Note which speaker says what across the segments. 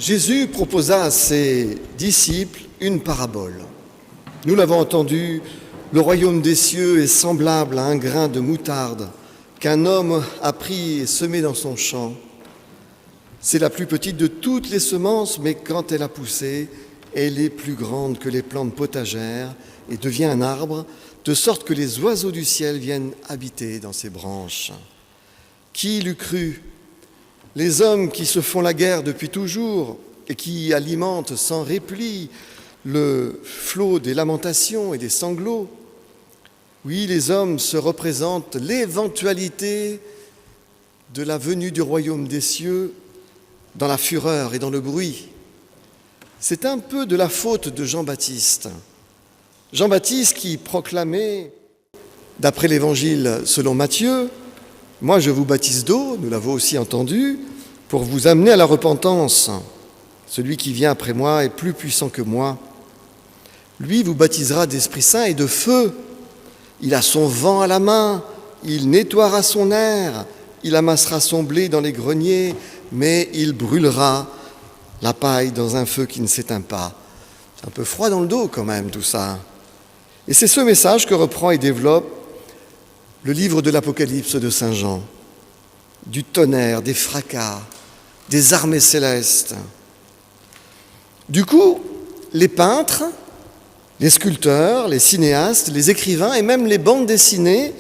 Speaker 1: Jésus proposa à ses disciples une parabole. Nous l'avons entendu, le royaume des cieux est semblable à un grain de moutarde qu'un homme a pris et semé dans son champ. C'est la plus petite de toutes les semences, mais quand elle a poussé, elle est plus grande que les plantes potagères et devient un arbre, de sorte que les oiseaux du ciel viennent habiter dans ses branches. Qui l'eût cru ? Les hommes qui se font la guerre depuis toujours et qui alimentent sans répit le flot des lamentations et des sanglots. Oui, les hommes se représentent l'éventualité de la venue du royaume des cieux dans la fureur et dans le bruit. C'est un peu de la faute de Jean-Baptiste. Jean-Baptiste qui proclamait, d'après l'Évangile selon Matthieu, « Moi je vous baptise d'eau », nous l'avons aussi entendu, pour vous amener à la repentance. Celui qui vient après moi est plus puissant que moi. Lui vous baptisera d'Esprit Saint et de feu. Il a son vent à la main, il nettoiera son aire, il amassera son blé dans les greniers, mais il brûlera la paille dans un feu qui ne s'éteint pas. C'est un peu froid dans le dos quand même tout ça. Et c'est ce message que reprend et développe le livre de l'Apocalypse de Saint Jean. Du tonnerre, des fracas, des armées célestes. Du coup, les peintres, les sculpteurs, les cinéastes, les écrivains et même les bandes dessinées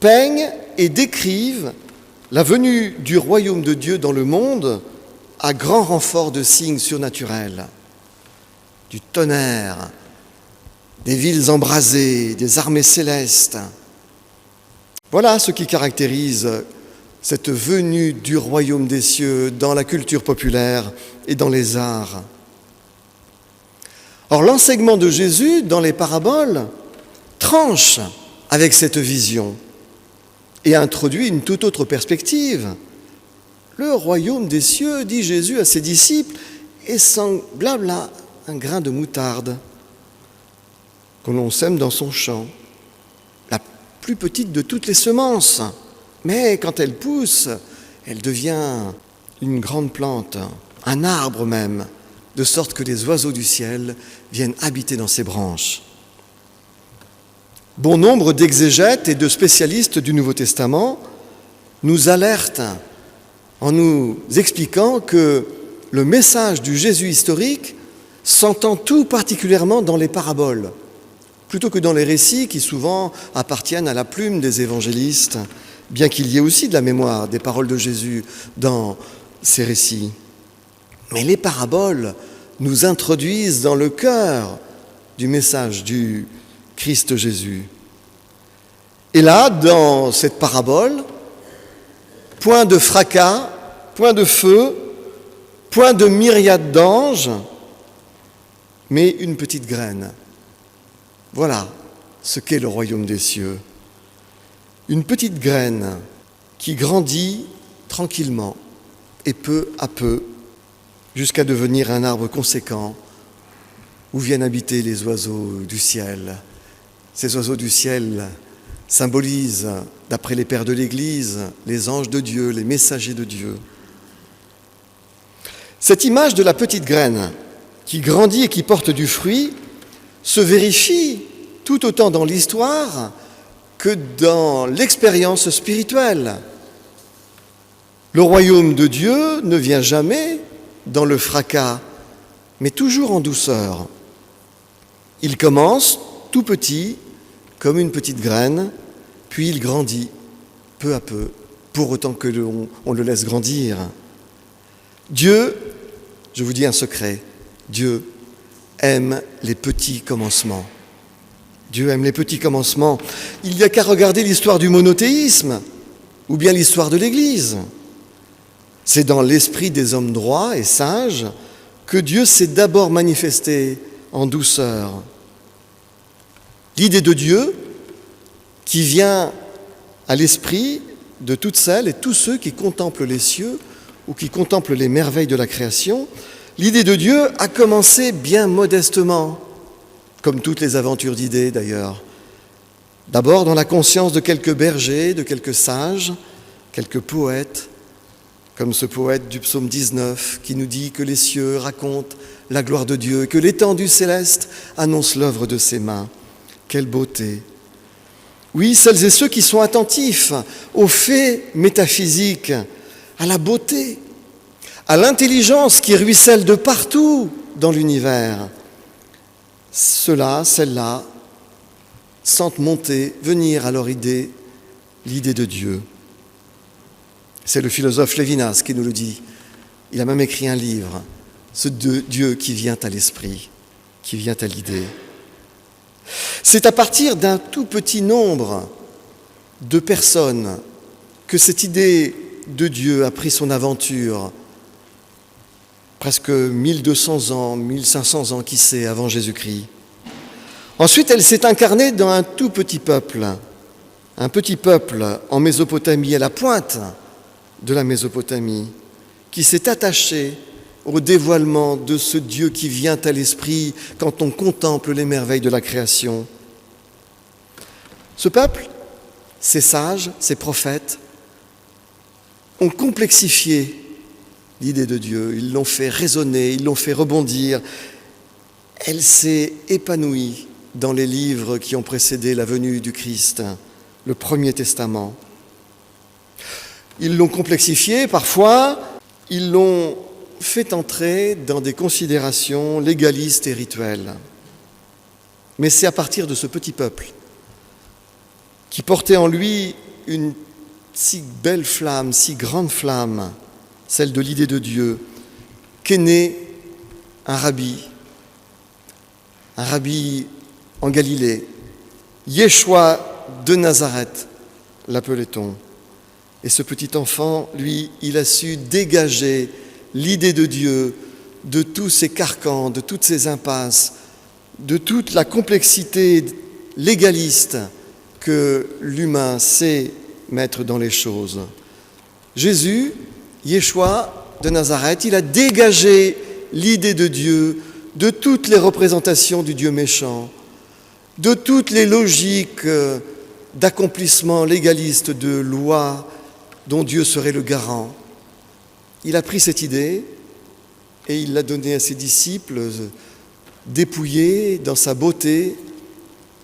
Speaker 1: peignent et décrivent la venue du royaume de Dieu dans le monde à grand renfort de signes surnaturels. Du tonnerre, des villes embrasées, des armées célestes. Voilà ce qui caractérise cette venue du royaume des cieux dans la culture populaire et dans les arts. Or, l'enseignement de Jésus dans les paraboles tranche avec cette vision et introduit une toute autre perspective. Le royaume des cieux, dit Jésus à ses disciples, est semblable à un grain de moutarde que l'on sème dans son champ, la plus petite de toutes les semences. Mais quand elle pousse, elle devient une grande plante, un arbre même, de sorte que les oiseaux du ciel viennent habiter dans ses branches. Bon nombre d'exégètes et de spécialistes du Nouveau Testament nous alertent en nous expliquant que le message du Jésus historique s'entend tout particulièrement dans les paraboles, plutôt que dans les récits qui souvent appartiennent à la plume des évangélistes, bien qu'il y ait aussi de la mémoire des paroles de Jésus dans ces récits. Mais les paraboles nous introduisent dans le cœur du message du Christ Jésus. Et là, dans cette parabole, point de fracas, point de feu, point de myriades d'anges, mais une petite graine. Voilà ce qu'est le royaume des cieux. Une petite graine qui grandit tranquillement et peu à peu jusqu'à devenir un arbre conséquent où viennent habiter les oiseaux du ciel. Ces oiseaux du ciel symbolisent, d'après les pères de l'Église, les anges de Dieu, les messagers de Dieu. Cette image de la petite graine qui grandit et qui porte du fruit se vérifie tout autant dans l'histoire que dans l'expérience spirituelle. Le royaume de Dieu ne vient jamais dans le fracas, mais toujours en douceur. Il commence tout petit, comme une petite graine, puis il grandit peu à peu, pour autant que l'on le laisse grandir. Dieu, je vous dis un secret, Dieu aime les petits commencements. Dieu aime les petits commencements. Il n'y a qu'à regarder l'histoire du monothéisme ou bien l'histoire de l'Église. C'est dans l'esprit des hommes droits et sages que Dieu s'est d'abord manifesté en douceur. L'idée de Dieu qui vient à l'esprit de toutes celles et tous ceux qui contemplent les cieux ou qui contemplent les merveilles de la création, l'idée de Dieu a commencé bien modestement, comme toutes les aventures d'idées d'ailleurs. D'abord dans la conscience de quelques bergers, de quelques sages, quelques poètes, comme ce poète du psaume 19 qui nous dit que les cieux racontent la gloire de Dieu et que l'étendue céleste annonce l'œuvre de ses mains. Quelle beauté! Oui, celles et ceux qui sont attentifs aux faits métaphysiques, à la beauté, à l'intelligence qui ruisselle de partout dans l'univers, ceux-là, celles-là, sentent monter, venir à leur idée, l'idée de Dieu. C'est le philosophe Lévinas qui nous le dit. Il a même écrit un livre, ce Dieu qui vient à l'esprit, qui vient à l'idée. C'est à partir d'un tout petit nombre de personnes que cette idée de Dieu a pris son aventure, presque 1200 ans, 1500 ans, qui sait, avant Jésus-Christ. Ensuite, elle s'est incarnée dans un tout petit peuple en Mésopotamie, à la pointe de la Mésopotamie, qui s'est attaché au dévoilement de ce Dieu qui vient à l'esprit quand on contemple les merveilles de la création. Ce peuple, ces sages, ces prophètes, ont complexifié l'idée de Dieu, ils l'ont fait résonner, ils l'ont fait rebondir. Elle s'est épanouie dans les livres qui ont précédé la venue du Christ, le Premier Testament. Ils l'ont complexifié, parfois, ils l'ont fait entrer dans des considérations légalistes et rituelles. Mais c'est à partir de ce petit peuple qui portait en lui une si belle flamme, si grande flamme, celle de l'idée de Dieu, qu'est né un rabbi en Galilée, Yeshua de Nazareth, l'appelait-on. Et ce petit enfant, lui, il a su dégager l'idée de Dieu de tous ces carcans, de toutes ces impasses, de toute la complexité légaliste que l'humain sait mettre dans les choses. Jésus, Yeshua de Nazareth, il a dégagé l'idée de Dieu de toutes les représentations du Dieu méchant, de toutes les logiques d'accomplissement légaliste de lois dont Dieu serait le garant. Il a pris cette idée et il l'a donnée à ses disciples, dépouillée dans sa beauté,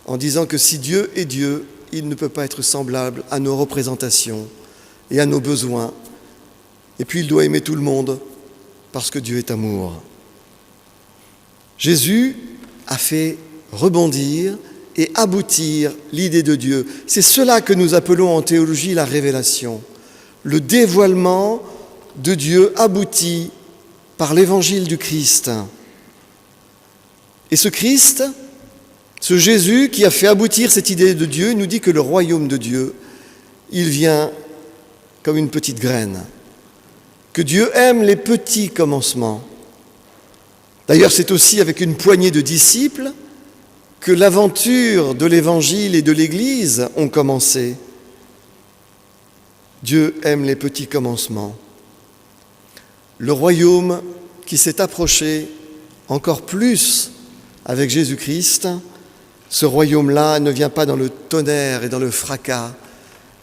Speaker 1: en disant que si Dieu est Dieu, il ne peut pas être semblable à nos représentations et à nos besoins. Et puis il doit aimer tout le monde parce que Dieu est amour. Jésus a fait rebondir et aboutir l'idée de Dieu. C'est cela que nous appelons en théologie la révélation. Le dévoilement de Dieu abouti par l'évangile du Christ. Et ce Christ, ce Jésus qui a fait aboutir cette idée de Dieu, nous dit que le royaume de Dieu, il vient comme une petite graine. Que Dieu aime les petits commencements. D'ailleurs, c'est aussi avec une poignée de disciples que l'aventure de l'Évangile et de l'Église ont commencé. Dieu aime les petits commencements. Le royaume qui s'est approché encore plus avec Jésus-Christ, ce royaume-là ne vient pas dans le tonnerre et dans le fracas,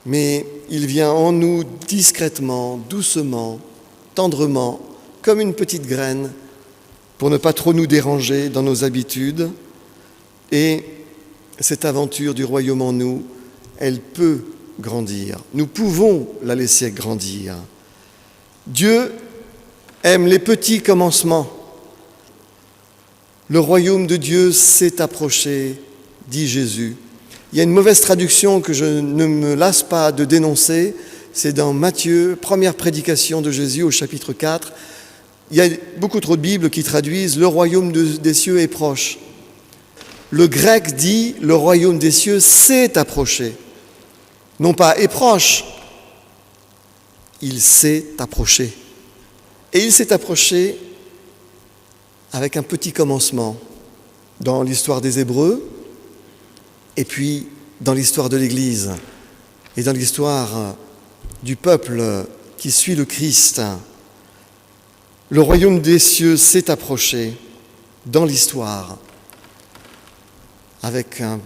Speaker 1: mais il vient en nous discrètement, doucement, tendrement, comme une petite graine, pour ne pas trop nous déranger dans nos habitudes. Et cette aventure du royaume en nous, elle peut grandir. Nous pouvons la laisser grandir. Dieu aime les petits commencements. Le royaume de Dieu s'est approché, dit Jésus. Il y a une mauvaise traduction que je ne me lasse pas de dénoncer, c'est dans Matthieu, première prédication de Jésus au chapitre 4. Il y a beaucoup trop de Bibles qui traduisent « le royaume des cieux est proche ». Le grec dit « le royaume des cieux s'est approché ». Non pas « est proche », il s'est approché. Et il s'est approché avec un petit commencement dans l'histoire des Hébreux et puis dans l'histoire de l'Église et dans l'histoire du peuple qui suit le Christ. Le royaume des cieux s'est approché dans l'histoire avec un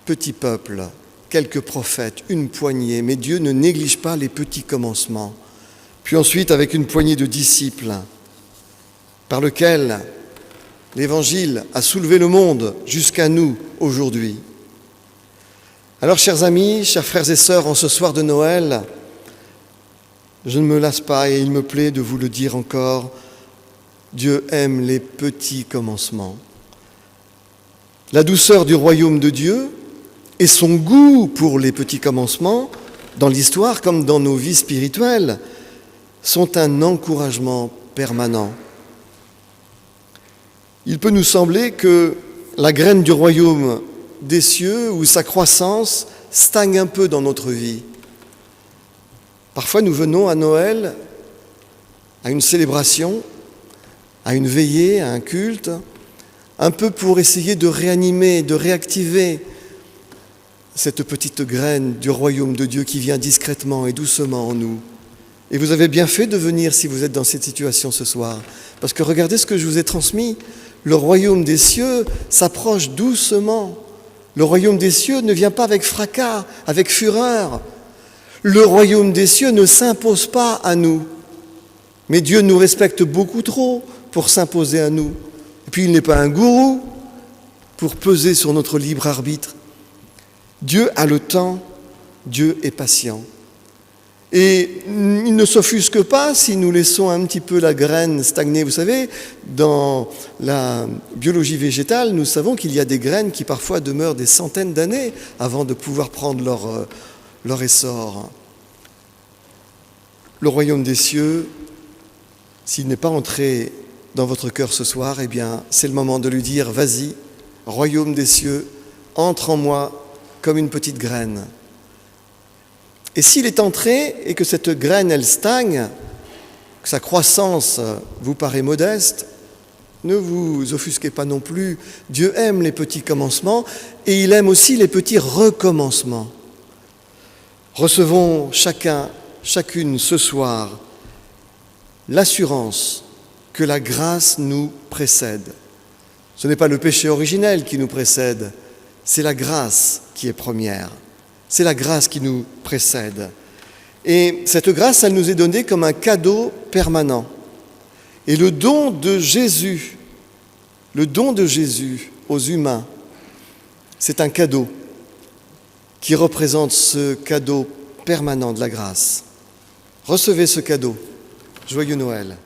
Speaker 1: petit peuple, quelques prophètes, une poignée, mais Dieu ne néglige pas les petits commencements. puis ensuite avec une poignée de disciples par lequel l'Évangile a soulevé le monde jusqu'à nous aujourd'hui. Alors, chers amis, chers frères et sœurs, en ce soir de Noël, je ne me lasse pas et il me plaît de vous le dire encore, Dieu aime les petits commencements. La douceur du royaume de Dieu et son goût pour les petits commencements, dans l'histoire comme dans nos vies spirituelles, sont un encouragement permanent. Il peut nous sembler que la graine du royaume des cieux ou sa croissance stagne un peu dans notre vie. Parfois, nous venons à Noël, à une célébration, à une veillée, à un culte, un peu pour essayer de réanimer, de réactiver cette petite graine du royaume de Dieu qui vient discrètement et doucement en nous. Et vous avez bien fait de venir si vous êtes dans cette situation ce soir, parce que regardez ce que je vous ai transmis. Le royaume des cieux s'approche doucement. Le royaume des cieux ne vient pas avec fracas, avec fureur. Le royaume des cieux ne s'impose pas à nous. Mais Dieu nous respecte beaucoup trop pour s'imposer à nous. Et puis il n'est pas un gourou pour peser sur notre libre arbitre. Dieu a le temps, Dieu est patient. Et il ne s'offusque pas si nous laissons un petit peu la graine stagner. Vous savez, dans la biologie végétale, nous savons qu'il y a des graines qui parfois demeurent des centaines d'années avant de pouvoir prendre leur essor. Le royaume des cieux, s'il n'est pas entré dans votre cœur ce soir, eh bien, c'est le moment de lui dire « Vas-y, royaume des cieux, entre en moi comme une petite graine ». Et s'il est entré et que cette graine, elle stagne, que sa croissance vous paraît modeste, ne vous offusquez pas non plus. Dieu aime les petits commencements et il aime aussi les petits recommencements. Recevons chacune ce soir l'assurance que la grâce nous précède. Ce n'est pas le péché originel qui nous précède, c'est la grâce qui est première. C'est la grâce qui nous précède. Et cette grâce, elle nous est donnée comme un cadeau permanent. Et le don de Jésus aux humains, c'est un cadeau qui représente ce cadeau permanent de la grâce. Recevez ce cadeau. Joyeux Noël.